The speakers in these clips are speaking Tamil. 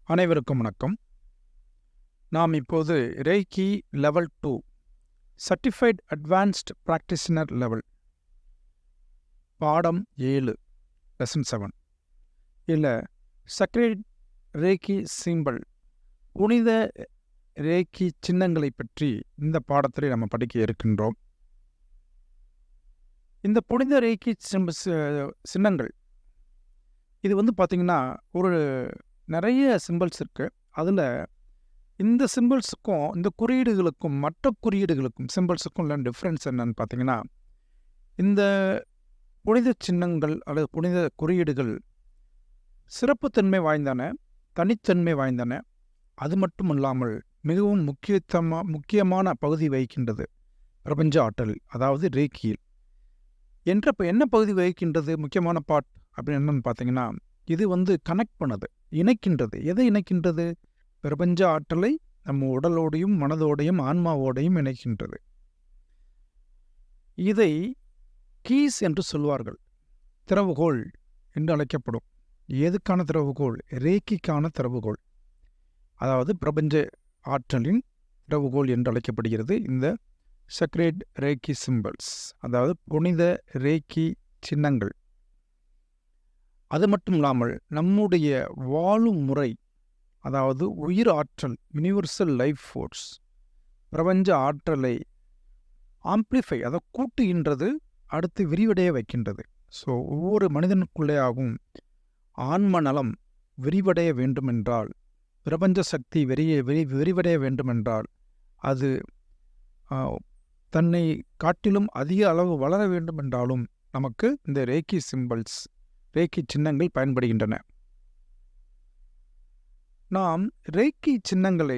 அனைவருக்கும் வணக்கம். நாம் இப்போது ரேக்கி level 2 certified advanced practitioner level பாடம் 7 லெசன் 7 இல்ல சக்ரேட் ரேக்கி சிம்பல் புனித ரேக்கி சின்னங்களை பற்றி இந்த பாடத்தில் நம்ம படிக்க இருக்கின்றோம். இந்த புனித ரேக்கி சின்னங்கள் இது பார்த்தீங்கன்னா ஒரு நிறைய சிம்பிள்ஸ் இருக்குது. அதில் இந்த சிம்பிள்ஸுக்கும் இந்த குறியீடுகளுக்கும் மற்ற குறியீடுகளுக்கும் சிம்பிள்ஸுக்கும் உள்ள டிஃப்ரென்ஸ் என்னன்னு பார்த்தீங்கன்னா, இந்த புனித சின்னங்கள் அல்லது புனித குறியீடுகள் சிறப்புத்தன்மை வாய்ந்தன, தனித்தன்மை வாய்ந்தன. அது மட்டும் இல்லாமல் மிகவும் முக்கியமான பகுதி வகிக்கின்றது பிரபஞ்ச ஆற்றல், அதாவது ரேக்கியில் என்ன பகுதி வகிக்கின்றது. முக்கியமான பார்ட் அப்படின்னு என்னன்னு பார்த்தீங்கன்னா, இது கனெக்ட் பண்ணுது, இணைக்கின்றது. எதை இணைக்கின்றது? பிரபஞ்ச ஆற்றலை நம்ம உடலோடையும் மனதோடையும் ஆன்மாவோடையும் இணைக்கின்றது. இதை கீஸ் என்று சொல்வார்கள், திறவுகோல் என்று அழைக்கப்படும். எதுக்கான திறவுகோல்? ரேக்கிக்கான திறவுகோல், அதாவது பிரபஞ்ச ஆற்றலின் திறவுகோல் என்று அழைக்கப்படுகிறது இந்த சக்ரேட் ரேக்கி சிம்பிள்ஸ், அதாவது புனித ரேக்கி சின்னங்கள். அது மட்டும் இல்லாமல் நம்முடைய வாழும் முறை, அதாவது உயிர் ஆற்றல், யூனிவர்சல் லைஃப் ஃபோர்ஸ், பிரபஞ்ச ஆற்றலை ஆம்ப்ளிஃபை, அதை கூட்டுகின்றது, அடுத்து விரிவடைய வைக்கின்றது. ஸோ ஒவ்வொரு மனிதனுக்குள்ளே ஆகும் ஆன்ம நலம் விரிவடைய வேண்டுமென்றால், பிரபஞ்ச சக்தி விரிவடைய வேண்டுமென்றால், அது தன்னை காட்டிலும் அதிக அளவு வளர வேண்டுமென்றாலும் நமக்கு இந்த ரேக்கி சிம்பிள்ஸ், ரேக்கி சின்னங்கள் பயன்படுகின்றன. நாம் ரேக்கி சின்னங்களை,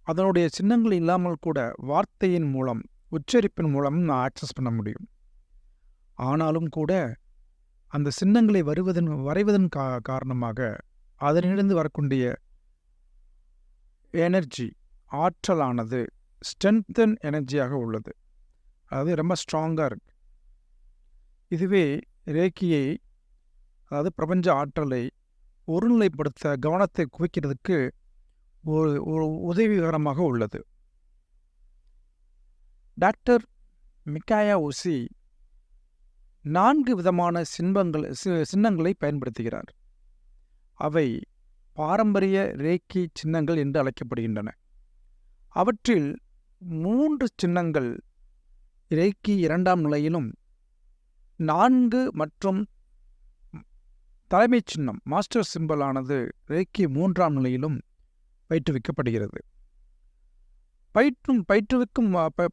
அதனுடைய சின்னங்கள் இல்லாமல் கூட வார்த்தையின் மூலம், உச்சரிப்பின் மூலம் நான் ஆக்சஸ் பண்ண முடியும். ஆனாலும் கூட அந்த சின்னங்களை வரைவதன் காரணமாக அதனிலிருந்து வரக்கூடிய எனர்ஜி, ஆற்றலானது ஸ்ட்ரென்தன் எனர்ஜியாக உள்ளது. அது ரொம்ப ஸ்ட்ராங்காக இருக்கு. இதுவே ரேக்கியை, அதாவது பிரபஞ்ச ஆற்றலை ஒருநிலைப்படுத்த, கவனத்தை குவிக்கிறதுக்கு ஒரு உதவிகரமாக உள்ளது. டாக்டர் மிகாயா உசி 4 விதமான சின்னங்களை பயன்படுத்துகிறார். அவை பாரம்பரிய ரேக்கி சின்னங்கள் என்று அழைக்கப்படுகின்றன. அவற்றில் 3 சின்னங்கள் ரேக்கி 2ஆம் நிலையிலும், 4 மற்றும் தலைமைச் சின்னம் மாஸ்டர் சிம்பலானது ரேக்கி 3ஆம் நிலையிலும் பயிற்றுவிக்கப்படுகிறது.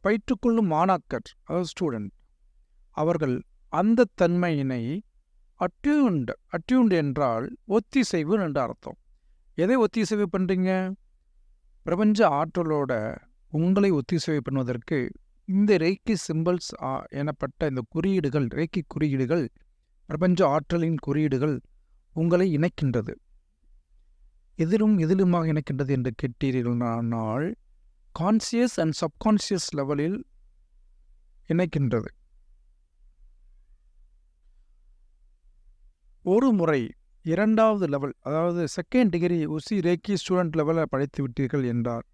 பயிற்றுக்கொள்ளும் மாணாக்கர், அதாவது ஸ்டூடெண்ட், அவர்கள் அந்த தன்மையினை அட்யூண்ட் என்றால் ஒத்திசைவு என்று அர்த்தம். எதை ஒத்திசைவு பண்ணுறீங்க? பிரபஞ்ச ஆற்றலோட உங்களை ஒத்திசைவு பண்ணுவதற்கு இந்த ரேக்கி சிம்பிள்ஸ் எனப்பட்ட இந்த குறியீடுகள், ரேக்கி குறியீடுகள், பிரபஞ்ச ஆற்றலின் குறியீடுகள் உங்களை இணைக்கின்றது. எதிலுமாக இணைக்கின்றது என்று கேட்டீர்களானால், கான்சியஸ் அண்ட் சப்கான்சியஸ் லெவலில் இணைக்கின்றது. ஒரு முறை 2வது லெவல், அதாவது செகண்ட் டிகிரி உசி ரேக்கி ஸ்டூடெண்ட் லெவலில் படித்து விட்டீர்கள் என்றால்,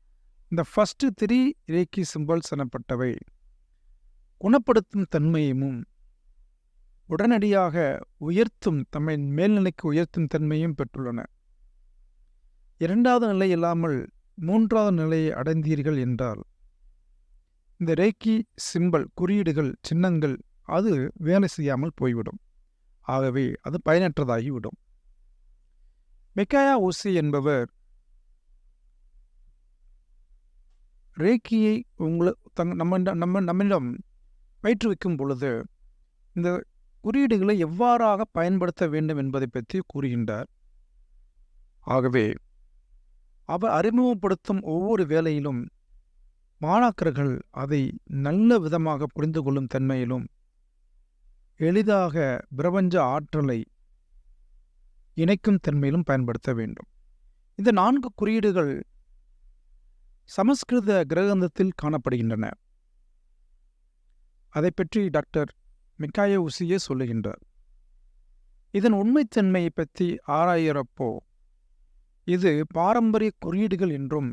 இந்த ஃபஸ்ட்டு 3 ரேக்கி சிம்பிள்ஸ் எனப்பட்டவை குணப்படுத்தும் தன்மையும் உடனடியாக தம்மை மேல்நிலைக்கு உயர்த்தும் தன்மையும் பெற்றுள்ளன. 2வது நிலை இல்லாமல் 3வது நிலையை அடைந்தீர்கள் என்றால், இந்த ரேக்கி சிம்பல், குறியீடுகள், சின்னங்கள் அது வேலை செய்யாமல் போய்விடும். ஆகவே அது பயனற்றதாகிவிடும். மிகாயா உசி என்பவர் ரேக்கியை நம்மிடம் பயிற்றுவிக்கும் பொழுது இந்த குறியீடுகளை எவ்வாறாக பயன்படுத்த வேண்டும் என்பதை பற்றி கூறுகின்றார். ஆகவே அவர் அறிமுகப்படுத்தும் ஒவ்வொரு வேளையிலும் மாணாக்கர்கள் அதை நல்ல விதமாக புரிந்து கொள்ளும் தன்மையிலும், எளிதாக பிரபஞ்ச ஆற்றலை இணைக்கும் தன்மையிலும் பயன்படுத்த வேண்டும். இந்த 4 குறியீடுகள் சமஸ்கிருத கிரகந்தத்தில் காணப்படுகின்றன. அதை பற்றி டாக்டர் மிகாயா உசியே சொல்லுகின்றார். இதன் உண்மைத்தன்மையை பற்றி ஆராயிறப்போ இது பாரம்பரிய குறியீடுகள் என்றும்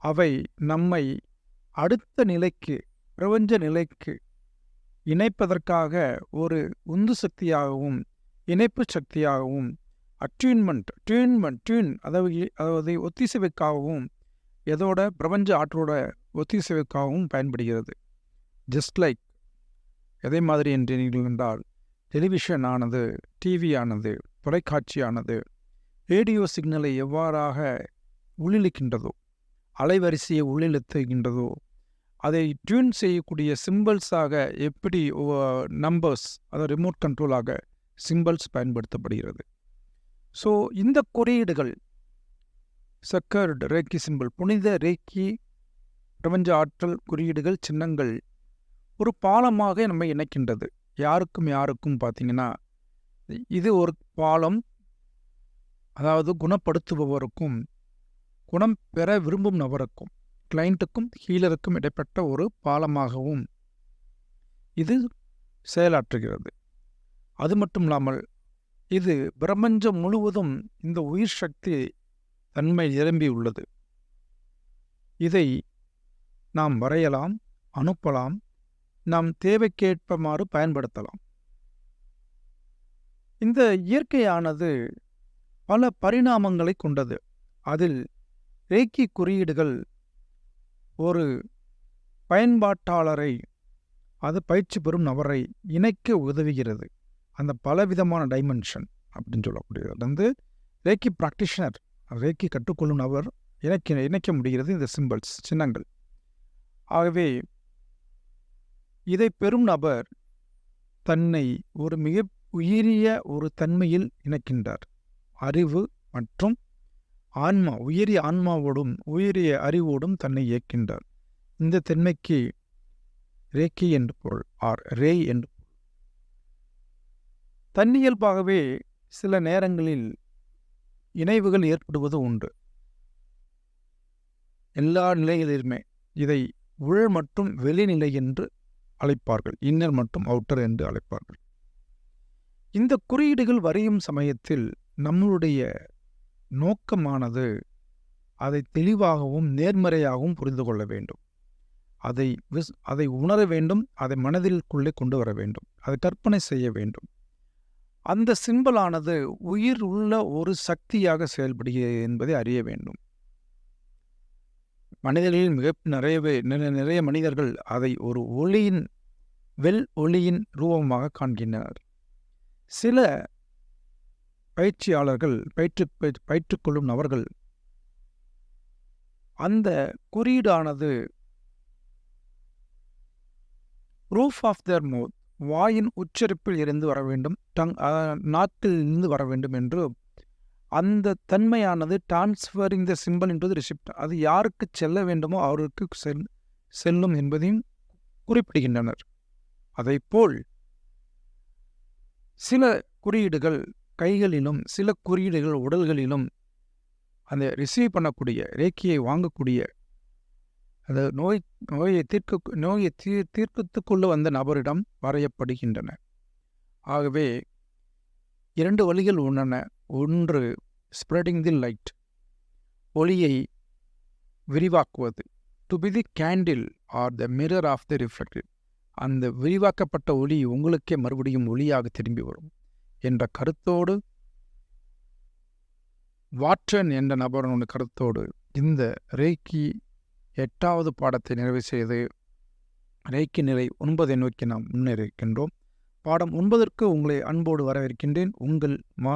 அவை நம்மை அடுத்த நிலைக்கு, பிரபஞ்ச நிலைக்கு இணைப்பதற்காக ஒரு உந்து சக்தியாகவும் இணைப்பு சக்தியாகவும் அதாவது ஒத்திசைவுக்காகவும் எதோட பிரபஞ்ச ஆற்றோட ஒத்திசைவுக்காகவும் பயன்படுகிறது. ஜஸ்ட் லைக் எதை மாதிரி என்றால் டெலிவிஷன் ஆனது, டிவி ஆனது, தொலைக்காட்சியானது ரேடியோ சிக்னலை எவ்வாறாக உள்ளிழுக்கின்றதோ, அலைவரிசையை உள்ளிழுத்துகின்றதோ, அதை டியூன் செய்யக்கூடிய சிம்பிள்ஸாக எப்படி நம்பர்ஸ், அதாவது ரிமோட் கண்ட்ரோலாக சிம்பிள்ஸ் பயன்படுத்தப்படுகிறது. ஸோ இந்த குறியீடுகள் சக்கர்டு ரேக்கி சிம்பிள், புனித ரேக்கி பிரபஞ்ச ஆற்றல் குறியீடுகள், சின்னங்கள் ஒரு பாலமாக நம்மை இணைக்கின்றது. யாருக்கும் பார்த்தீங்கன்னா இது ஒரு பாலம், அதாவது குணப்படுத்துபவருக்கும் குணம் பெற விரும்பும் நபருக்கும், கிளைண்ட்டுக்கும் ஹீலருக்கும் இடைப்பட்ட ஒரு பாலமாகவும் இது செயலாற்றுகிறது. அது மட்டும் இல்லாமல் இது பிரபஞ்சம் முழுவதும் இந்த உயிர் சக்தி தன்மை நிரம்பி உள்ளது. இதை நாம் வரையலாம், அனுப்பலாம், நாம் தேவைக்கேற்பமாறு பயன்படுத்தலாம். இந்த இயற்கையானது பல பரிணாமங்களை கொண்டது. அதில் ரேக்கி குறியீடுகள் ஒரு பயன்பாட்டாளரை, அது பயிற்சி பெறும் நபரை இணைக்க உதவுகிறது. அந்த பலவிதமான டைமென்ஷன் அப்படின்னு சொல்லக்கூடியது வந்து ரேக்கி ப்ராக்டிஷனர், ரேக்கி கற்றுக்கொள்ளும் நபர் இணைக்க முடிகிறது இந்த சிம்பிள்ஸ், சின்னங்கள். ஆகவே இதை பெறும் நபர் தன்னை ஒரு மிக உயரிய ஒரு தன்மையில் இணைக்கின்றார். அறிவு மற்றும் ஆன்மா, உயரிய ஆன்மாவோடும் உயரிய அறிவோடும் தன்னை இயக்கின்றார். இந்த தன்மைக்கு ரேக்கி என்று பொருள், ரே என்று பொருள். தன்னியல்பாகவே சில நேரங்களில் இணைவுகள் ஏற்படுவது உண்டு. எல்லா நிலைகளிலுமே இதை உள் மற்றும் வெளிநிலை என்று அழைப்பார்கள், இன்னர் மற்றும் அவுட்டர் என்று அழைப்பார்கள். இந்த குறியீடுகள் வரையும் சமயத்தில் நம்மளுடைய நோக்கமானது அதை தெளிவாகவும் நேர்மறையாகவும் புரிந்து கொள்ள வேண்டும். அதை உணர வேண்டும், அதை மனதிற்குள்ளே கொண்டு வர வேண்டும், அதை கற்பனை செய்ய வேண்டும். அந்த சிம்பலானது உயிர் உள்ள ஒரு சக்தியாக செயல்படுகிறது என்பதை அறிய வேண்டும். மனிதர்களில் நிறைய மனிதர்கள் அதை ஒரு ஒளியின் ரூபமாக காண்கின்றனர். சில பயிற்சியாளர்கள், பயிற்றுக்கொள்ளும் நபர்கள் அந்த குறியீடானது ரூஃப் ஆஃப் தேர் மவுத், வாயின் உச்சரிப்பில் இருந்து வர வேண்டும், நாக்கில் இருந்து வர வேண்டும் என்று அந்த தன்மையானது டிரான்ஸ்ஃபரிங் த சிம்பிள் என்பது ரிசிப்ட், அது யாருக்கு செல்ல வேண்டுமோ அவருக்கு செல்லும் என்பதையும் குறிப்பிடுகின்றனர். அதைப்போல் சில குறியீடுகள் கைகளிலும், சில குறியீடுகள் உடல்களிலும் அந்த ரிசீவ் பண்ணக்கூடிய, ரேக்கியை வாங்கக்கூடிய, அது நோயை தீர்க்கத்துக்குள்ள வந்த நபரிடம் வரையப்படுகின்றன. ஆகவே 2 வழிகள் உள்ளன. ஒன்று ஸ்ப்ரெடிங் தி லைட், ஒளியை விரிவாக்குவது. To be the candle or the mirror of the reflected, அந்த விரிவாக்கப்பட்ட ஒளி உங்களுக்கே மறுபடியும் ஒளியாக திரும்பி வரும் என்ற கருத்தோடு, வாட்டன் என்ற நபரோட கருத்தோடு இந்த ரேக்கி 8வது பாடத்தை நிறைவு செய்து ரேக்கி நிலை 9 நோக்கி நாம் முன்னேறிக்கின்றோம். பாடம் 9ற்கு உங்களை அன்போடு வரவேற்கின்றேன். உங்கள்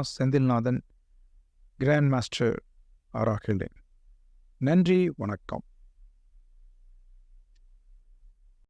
செந்தில்நாதன், கிராண்ட் மாஸ்டர் ஆராகின்றேன். நன்றி, வணக்கம்.